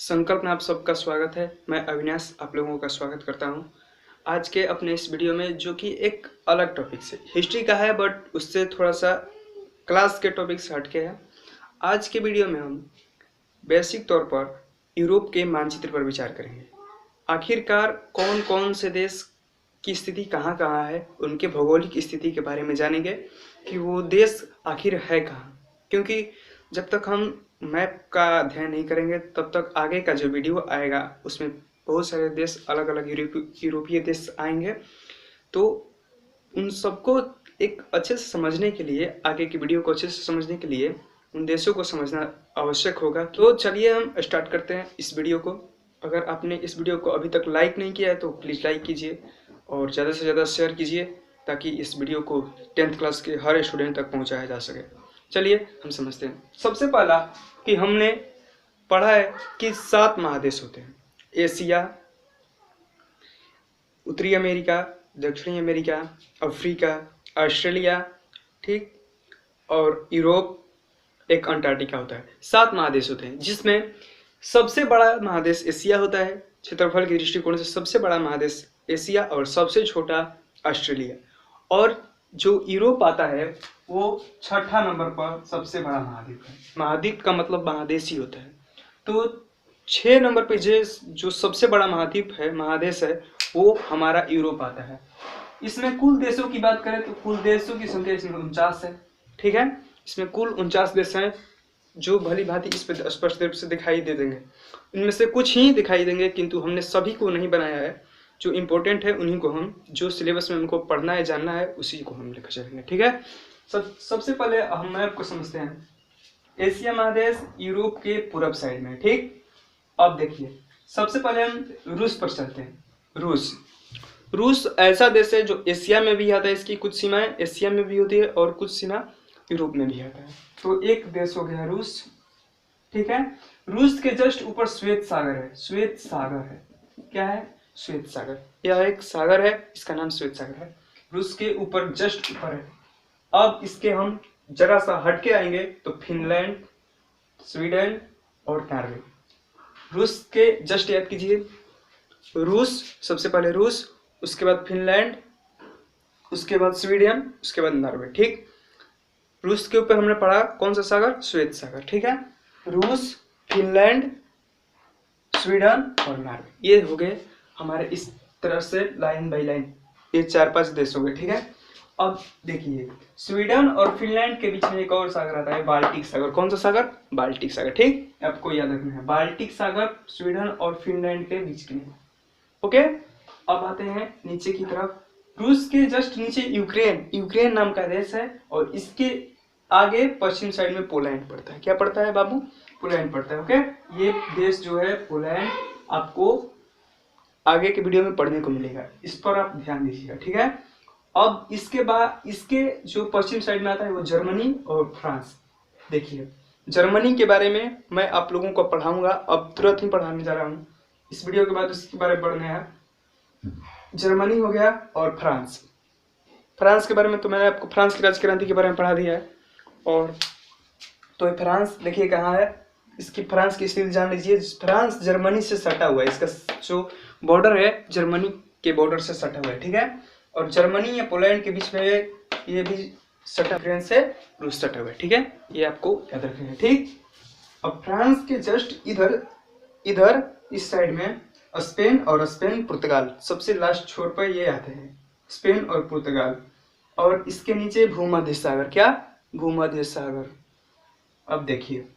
संकल्प में आप सबका स्वागत है। मैं अविनाश आप लोगों का स्वागत करता हूं। आज के अपने इस वीडियो में जो कि एक अलग टॉपिक से हिस्ट्री का है, बट उससे थोड़ा सा क्लास के टॉपिक से हटके है। आज के वीडियो में हम बेसिक तौर पर यूरोप के मानचित्र पर विचार करेंगे। आखिरकार कौन कौन से देश की स्थिति कहाँ कहाँ है, उनके भौगोलिक स्थिति के बारे में जानेंगे कि वो देश आखिर है कहाँ। क्योंकि जब तक हम मैप का अध्ययन नहीं करेंगे तब तक आगे का जो वीडियो आएगा उसमें बहुत सारे देश, अलग अलग यूरोपीय देश आएंगे। तो उन सबको एक अच्छे से समझने के लिए, आगे की वीडियो को अच्छे से समझने के लिए उन देशों को समझना आवश्यक होगा। तो चलिए हम स्टार्ट करते हैं इस वीडियो को। अगर आपने इस वीडियो को अभी तक लाइक नहीं किया है तो प्लीज़ लाइक कीजिए और ज़्यादा से ज़्यादा शेयर कीजिए ताकि इस वीडियो को 10th क्लास के हर स्टूडेंट तक पहुंचाया जा सके। चलिए हम समझते हैं। सबसे पहला कि हमने पढ़ा है कि 7 महादेश होते हैं: एशिया, उत्तरी अमेरिका, दक्षिणी अमेरिका, अफ्रीका, ऑस्ट्रेलिया, ठीक, और यूरोप, एक अंटार्कटिका होता है। 7 महादेश होते हैं जिसमें सबसे बड़ा महादेश एशिया होता है। क्षेत्रफल के दृष्टिकोण से सबसे बड़ा महादेश एशिया और सबसे छोटा ऑस्ट्रेलिया। और जो यूरोप आता है वो 6ठा नंबर पर सबसे बड़ा महाद्वीप है। महाद्वीप का मतलब महादेश ही होता है। तो 6 नंबर पे जो सबसे बड़ा महाद्वीप है, महादेश है, वो हमारा यूरोप आता है। इसमें कुल देशों की बात करें तो कुल देशों की संख्या इसमें 49 है। ठीक है, इसमें कुल 49 देश हैं जो भली भांति इस पर स्पष्ट रूप से दिखाई दे देंगे। इनमें से कुछ ही दिखाई देंगे, किंतु हमने सभी को नहीं बनाया है। जो इम्पोर्टेंट है उन्हीं को हम, जो सिलेबस में उनको पढ़ना है, जानना है, उसी को हम लेकर चलेंगे। ठीक है, सबसे पहले हम मैप को समझते हैं। एशिया महादेश यूरोप के पूर्व साइड में। ठीक, अब देखिए सबसे पहले हम रूस पर चलते हैं। रूस ऐसा देश है जो एशिया में भी आता है। इसकी कुछ सीमाएं एशिया में भी होती है और कुछ सीमा यूरोप में भी आता है। तो एक देश हो गया रूस। ठीक है, रूस के जस्ट ऊपर श्वेत सागर है। श्वेत सागर है, क्या है? श्वेत सागर। यह एक सागर है, इसका नाम श्वेत सागर है। रूस के ऊपर जस्ट ऊपर है। अब इसके हम जरा सा हटके आएंगे तो फिनलैंड, स्वीडन और नॉर्वे। रूस के जस्ट याद कीजिए, रूस, सबसे पहले रूस, उसके बाद फिनलैंड, उसके बाद स्वीडन, उसके बाद नॉर्वे। ठीक, रूस के ऊपर हमने पढ़ा कौन सा सागर? श्वेत सागर। ठीक है, रूस, फिनलैंड, स्वीडन और नॉर्वे, ये हो गए हमारे इस तरह से लाइन बाई लाइन, ये 4-5 देश हो गए। ठीक है, अब देखिए स्वीडन और फिनलैंड के बीच में एक और सागर आता है, बाल्टिक सागर। कौन सा सागर? बाल्टिक सागर। ठीक, आपको याद रखना है, बाल्टिक सागर स्वीडन और फिनलैंड के बीच में। ओके, अब आते हैं नीचे की तरफ। रूस के जस्ट नीचे यूक्रेन नाम का देश है और इसके आगे पश्चिम साइड में पोलैंड पड़ता है। क्या पड़ता है बाबू? पोलैंड पड़ता है। ओके, ये देश जो है पोलैंड, आपको आगे के वीडियो में पढ़ने को मिलेगा, इस पर आप ध्यान दीजिएगा। ठीक है, अब इसके बाद इसके जो पश्चिम साइड में आता है वो जर्मनी और फ्रांस। देखिए जर्मनी के बारे में मैं आप लोगों को पढ़ाऊंगा, अब तुरंत ही पढ़ाने जा रहा हूँ। इस वीडियो के बाद उसके बारे में पढ़ने हैं। जर्मनी हो गया और फ्रांस। फ्रांस के बारे में तो मैंने आपको फ्रांस की राजक्रांति के बारे में पढ़ा दिया है। और तो फ्रांस देखिए कहाँ है, इसकी फ्रांस की स्थिति जान लीजिए। फ्रांस जर्मनी से सटा हुआ है, इसका जो बॉर्डर है जर्मनी के बॉर्डर से सटा हुआ है। ठीक है, और जर्मनी या पोलैंड के बीच में ये भी सटा, फ्रांस से रूस सटा हुआ है। ठीक है, ये आपको याद रखना है। ठीक, अब फ्रांस के जस्ट इधर इस साइड में स्पेन और पुर्तगाल, सबसे लास्ट छोर पर ये आते हैं, स्पेन और पुर्तगाल। और इसके नीचे भूमध्य सागर। क्या? भूमध्य सागर। अब देखिए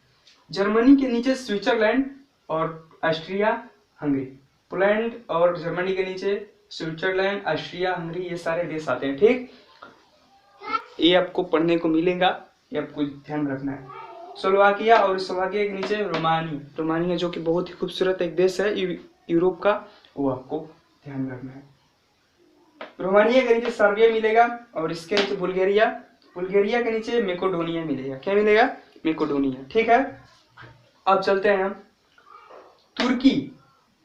जर्मनी के नीचे स्विट्जरलैंड और ऑस्ट्रिया हंगरी। पोलैंड और जर्मनी के नीचे स्विट्जरलैंड, ऑस्ट्रिया, हंगरी, ये सारे देश आते हैं। ठीक, ये आपको पढ़ने को मिलेगा, ये आपको ध्यान रखना है। स्लोवाकिया और स्लोवाकिया के नीचे रोमानिया जो कि बहुत ही खूबसूरत एक देश है यूरोप का, वो आपको ध्यान रखना है। रोमानिया के नीचे सर्बिया मिलेगा और इसके नीचे बुल्गारिया के नीचे मैकेडोनिया मिलेगा। क्या मिलेगा? मैकेडोनिया। ठीक है, अब चलते हैं हम तुर्की।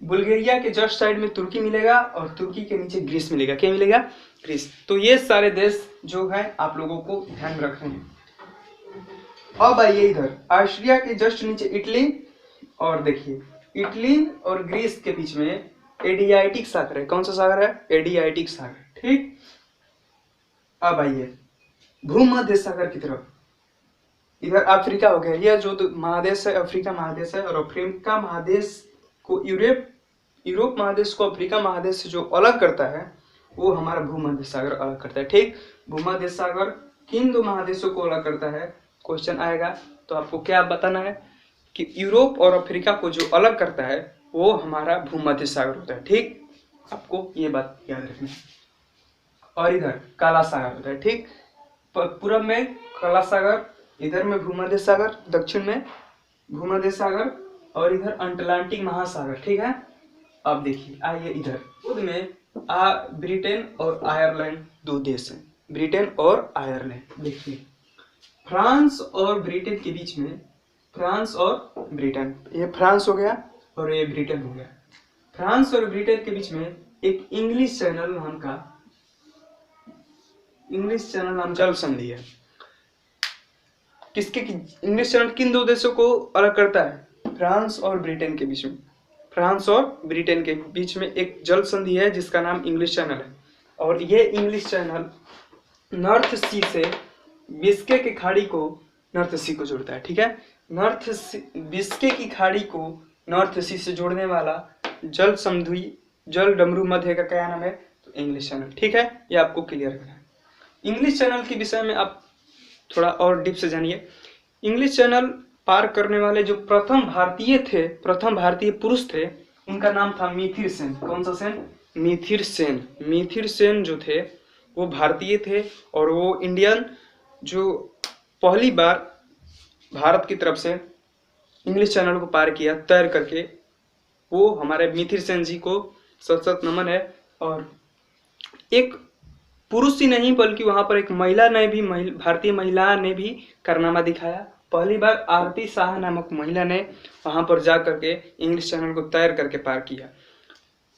बुल्गारिया के जस्ट साइड में तुर्की मिलेगा और तुर्की के नीचे ग्रीस मिलेगा। क्या मिलेगा? ग्रीस। तो ये सारे देश जो है आप लोगों को ध्यान रखने हैं। अब आइए इधर ऑस्ट्रिया के जस्ट नीचे इटली और देखिए इटली और ग्रीस के बीच में एडियाटिक सागर है। कौन सा सागर है? एडियाटिक सागर। ठीक, अब आइए भूमध्य सागर की तरफ। इधर अफ्रीका हो गया, यह जो महादेश है अफ्रीका महादेश है, और अफ्रीका महादेश को यूरोप महादेश को अफ्रीका महादेश से जो अलग करता है वो हमारा भूमध्य सागर अलग करता है। ठीक, भूमध्य सागर किन दो महादेशों को अलग करता है? क्वेश्चन आएगा तो आपको क्या बताना है कि यूरोप और अफ्रीका को जो अलग करता है वो हमारा भूमध्य सागर होता है। ठीक, आपको ये बात याद रखनी है। और इधर काला सागर होता है। ठीक, पूरब में काला सागर, इधर में भूमध्य सागर, दक्षिण में भूमध्य सागर, और इधर अटलांटिक महासागर। ठीक है, अब देखिए आइए इधर खुद में ब्रिटेन और आयरलैंड दो देश हैं। ब्रिटेन और आयरलैंड। देखिए फ्रांस और ब्रिटेन के बीच में, फ्रांस और ब्रिटेन, ये फ्रांस हो गया और ये ब्रिटेन हो गया। फ्रांस और ब्रिटेन के बीच में एक इंग्लिश चैनल नाम जल संधि है। किसके इंग्लिश चैनल किन दो देशों को अलग करता है? फ्रांस और ब्रिटेन के बीच में। फ्रांस और ब्रिटेन के बीच में एक जल संधि है जिसका नाम इंग्लिश चैनल है, और ये इंग्लिश चैनल नॉर्थ सी से बिस्के की खाड़ी को नॉर्थ सी को जोड़ता है। ठीक है, बिस्के की खाड़ी को नॉर्थ सी से जोड़ने वाला जल संधि, जल डमरू मध्य का क्या नाम है? तो इंग्लिश चैनल। ठीक है, ये आपको क्लियर करना है। इंग्लिश चैनल के विषय में आप थोड़ा और डीप से जानिए। इंग्लिश चैनल पार करने वाले जो प्रथम भारतीय पुरुष थे, उनका नाम था मिथिर सेन। कौन सा सेन? मिथिर सेन। मिथिर सेन जो थे वो भारतीय थे, और वो इंडियन जो पहली बार भारत की तरफ से इंग्लिश चैनल को पार किया तैर करके, वो हमारे मिथिर सेन जी को सत नमन है। और एक पुरुष ही नहीं बल्कि वहां पर एक महिला ने भी, भारतीय महिला ने भी कारनामा दिखाया। पहली बार आरती शाह नामक महिला ने वहां पर जा करके इंग्लिश चैनल को तैर करके पार किया।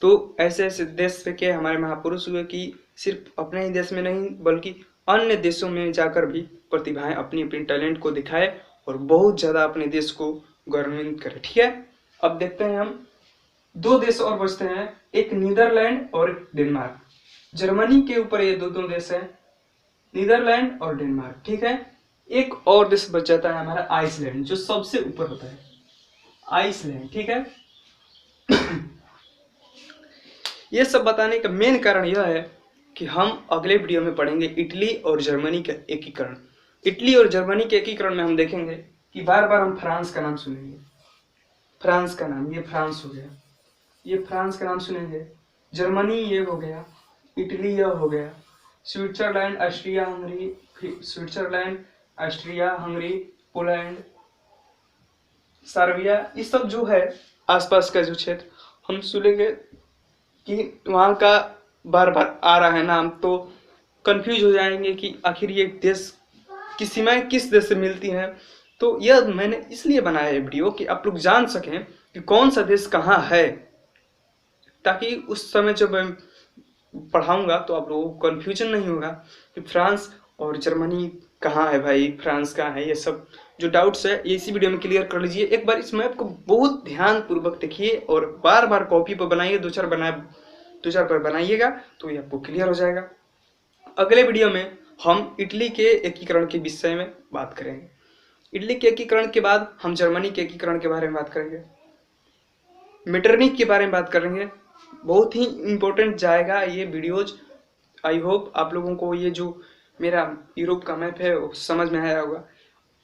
तो ऐसे ऐसे देश के हमारे महापुरुष हुए कि सिर्फ अपने ही देश में नहीं बल्कि अन्य देशों में जाकर भी प्रतिभाएं अपनी अपनी टैलेंट को दिखाए और बहुत ज्यादा अपने देश को गौरवान्वित करे। ठीक है, अब देखते हैं हम दो देश और बचते हैं, एक नीदरलैंड और एक डेनमार्क। जर्मनी के ऊपर ये दो देश है, नीदरलैंड और डेनमार्क। ठीक है, एक और देश बच जाता है हमारा आइसलैंड, जो सबसे ऊपर होता है, आइसलैंड। ठीक है, ये सब बताने का मेन कारण यह है कि हम अगले वीडियो में पढ़ेंगे इटली और जर्मनी का एकीकरण। इटली और जर्मनी के एकीकरण में हम देखेंगे कि बार बार हम फ्रांस का नाम सुनेंगे। फ्रांस का नाम, ये फ्रांस हो गया, ये फ्रांस का नाम सुनेंगे। जर्मनी ये हो गया, इटली यह हो गया, Switzerland, Austria Hungary, Poland, Serbia, ये सब जो है आसपास का जो क्षेत्र, हम सुनेंगे कि वहाँ का बार बार आ रहा है नाम, तो कंफ्यूज हो जाएंगे कि आखिर ये देश की सीमाएं किस देश से मिलती हैं। तो यह मैंने इसलिए बनाया है वीडियो कि आप लोग जान सकें कि कौन सा देश कहाँ है, ताकि उस समय जब मैं पढ़ाऊंगा तो आप लोगों को कन्फ्यूजन नहीं होगा कि फ्रांस और जर्मनी कहाँ है भाई, फ्रांस कहाँ है। ये सब जो डाउट्स है ये इसी वीडियो में क्लियर कर लीजिए। एक बार इस मैप को बहुत ध्यान पूर्वक देखिए और बार बार कॉपी पर बनाइए, दो चार बार बनाइएगा तो ये आपको क्लियर हो जाएगा। अगले वीडियो में हम इटली के एकीकरण के विषय में बात करेंगे। इटली के एकीकरण के बाद हम जर्मनी के एकीकरण के बारे में बात करेंगे, मेटरनिक के बारे में बात करेंगे। बहुत ही इम्पोर्टेंट जाएगा ये वीडियोज। आई होप आप लोगों को ये जो मेरा यूरोप का मैप है वो समझ में आया होगा।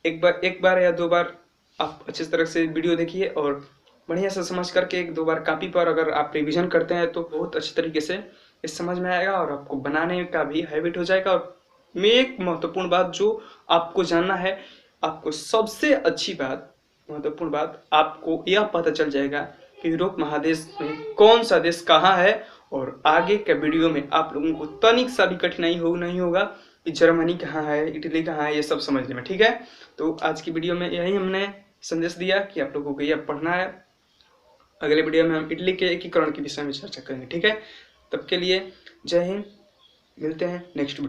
एक बार या दो बार आप अच्छी तरह से वीडियो देखिए और बढ़िया से समझ करके एक दो बार कॉपी पर अगर आप रिवीजन करते हैं तो बहुत अच्छी तरीके से ये समझ में आएगा और आपको बनाने का भी हैबिट हो जाएगा। और मैं एक महत्वपूर्ण बात जो आपको जानना है, आपको सबसे अच्छी बात, महत्वपूर्ण बात, आपको यह पता चल जाएगा कि यूरोप महादेश में कौन सा देश कहाँ है। और आगे के वीडियो में आप लोगों को तनिक सा भी कठिनाई नहीं होगा कि जर्मनी कहाँ है, इटली कहाँ है, ये सब समझने में। ठीक है, तो आज की वीडियो में यही हमने संदेश दिया कि आप लोगों को यह पढ़ना है। अगले वीडियो में हम इटली के एकीकरण के विषय में चर्चा करेंगे। ठीक है, तब के लिए जय हिंद, मिलते हैं नेक्स्ट वीडियो।